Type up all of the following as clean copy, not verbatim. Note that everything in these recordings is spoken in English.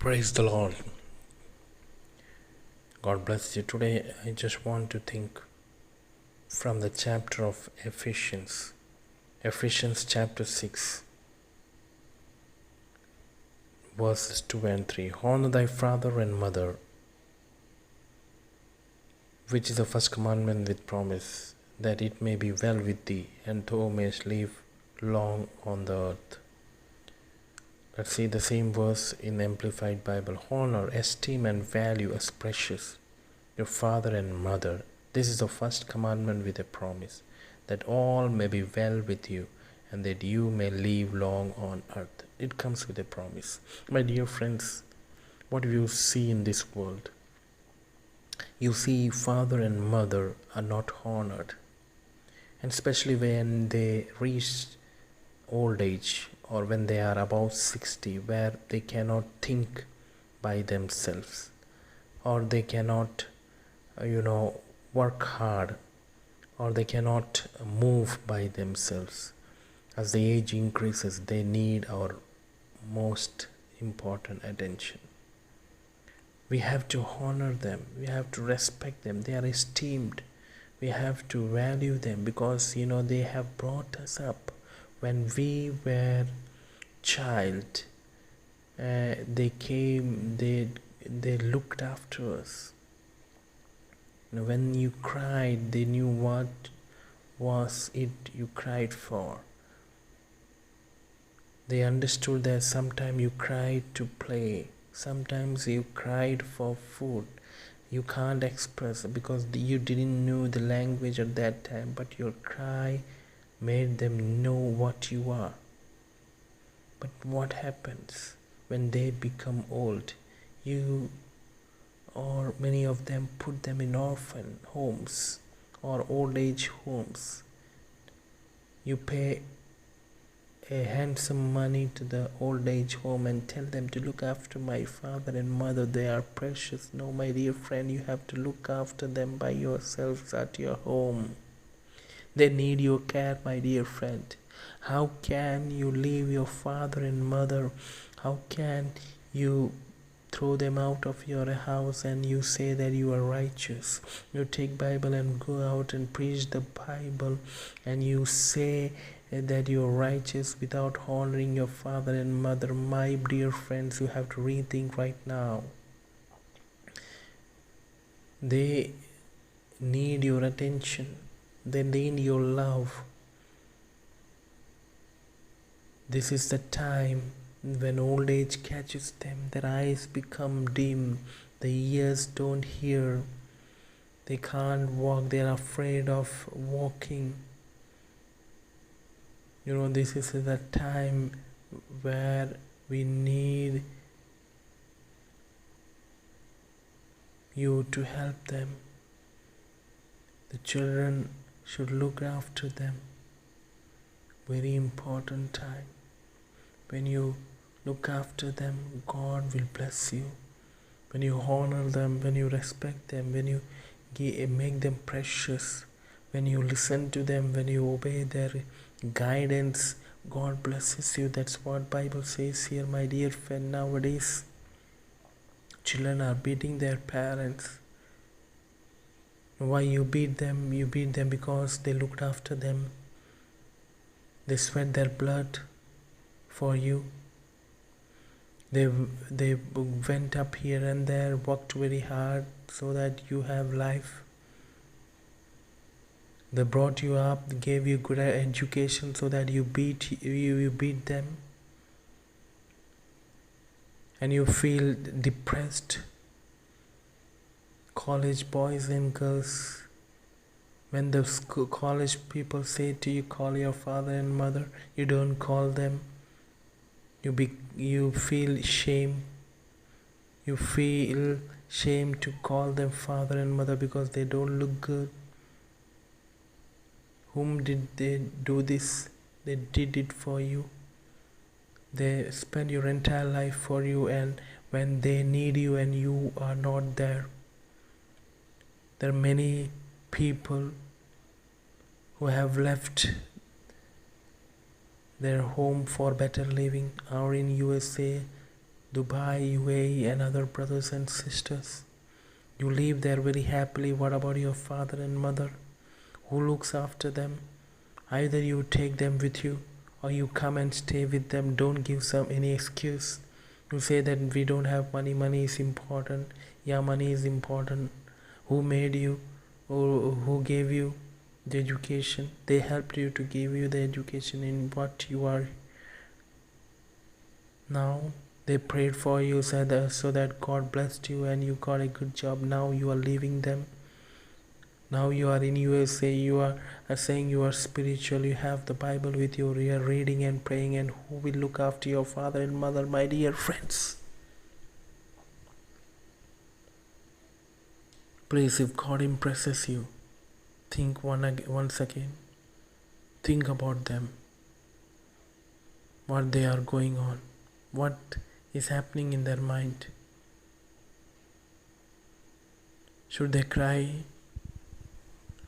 Praise the Lord. God bless you. Today I just want to think from the chapter of Ephesians. Ephesians chapter 6, verses 2 and 3. Honor thy father and mother, which is the first commandment with promise, that it may be well with thee, and thou mayest live long on the earth. Let's see the same verse in the Amplified Bible. Honor, esteem, and value as precious your father and mother. This is the first commandment with a promise, that all may be well with you, and that you may live long on earth. It comes with a promise. My dear friends, what do you see in this world? You see father and mother are not honored, and especially when they reach old age, or when they are about 60, where they cannot think by themselves, or they cannot work hard, or they cannot move by themselves. As the age increases, they need our most important attention. We have to honor them, we have to respect them. They are esteemed. We have to value them because they have brought us up. When we were child, they came, they looked after us. When you cried, they knew what was it you cried for. They understood that sometimes you cried to play, sometimes you cried for food. You can't express because you didn't know the language at that time, but your cry made them know what you are. But what happens when they become old? You or many of them put them in orphan homes or old age homes. You pay a handsome money to the old age home and tell them to look after my father and mother. They are precious. No, my dear friend, you have to look after them by yourselves at your home. They need your care, my dear friend. How can you leave your father and mother? How can you throw them out of your house and you say that you are righteous? You take Bible and go out and preach the Bible, and you say that you are righteous without honoring your father and mother. My dear friends, you have to rethink right now. They need your attention. They need your love. This is the time when old age catches them. Their eyes become dim. The ears don't hear. They can't walk. They are afraid of walking. This is the time where we need you to help them. The children should look after them. Very important time. When you look after them, God will bless you. When you honor them, when you respect them, when you make them precious, when you listen to them, when you obey their guidance, God blesses you. That's what Bible says here, my dear friend. Nowadays, children are beating their parents. Why you beat them? You beat them because they looked after them. They sweat their blood for you. They went up here and there, worked very hard so that you have life. They brought you up, gave you good education so that you beat them. And you feel depressed. College boys and girls, when the college people say to you, call your father and mother, you don't call them. You feel shame. You feel shame to call them father and mother because they don't look good. Whom did they do this? They did it for you. They spend your entire life for you, and when they need you and you are not there. There are many people who have left their home for better living, or in USA Dubai, UAE, and other brothers and sisters. You live there very happily. What about your father and mother? Who looks after them? Either you take them with you or you come and stay with them. Don't give any excuse. You say that we don't have money. Money is important. Yeah, money is important. Who made you or who gave you the education? They helped you to give you the education in what you are now. They prayed for you so that God blessed you and you got a good job. Now you are leaving them. Now you are in USA, you are saying you are spiritual, you have the Bible with you, you are reading and praying, and who will look after your father and mother, my dear friends? Please, if God impresses you, think once again. Think about them, what they are going on, what is happening in their mind. Should they cry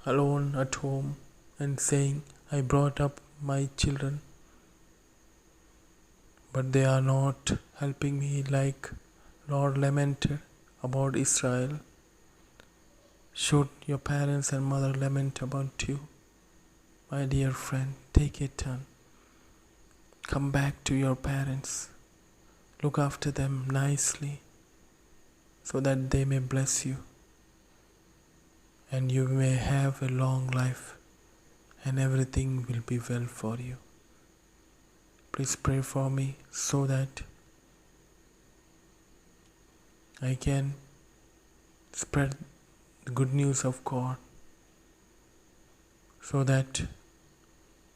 alone at home and saying, I brought up my children, but they are not helping me, like Lord lamented about Israel? Should your parents and mother lament about you? My dear friend, take a turn. Come back to your parents. Look after them nicely so that they may bless you and you may have a long life and everything will be well for you. Please pray for me so that I can spread the good news of God, so that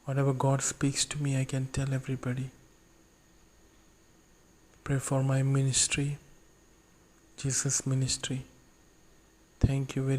whatever God speaks to me, I can tell everybody. Pray for my ministry, Jesus Ministry. Thank you very much.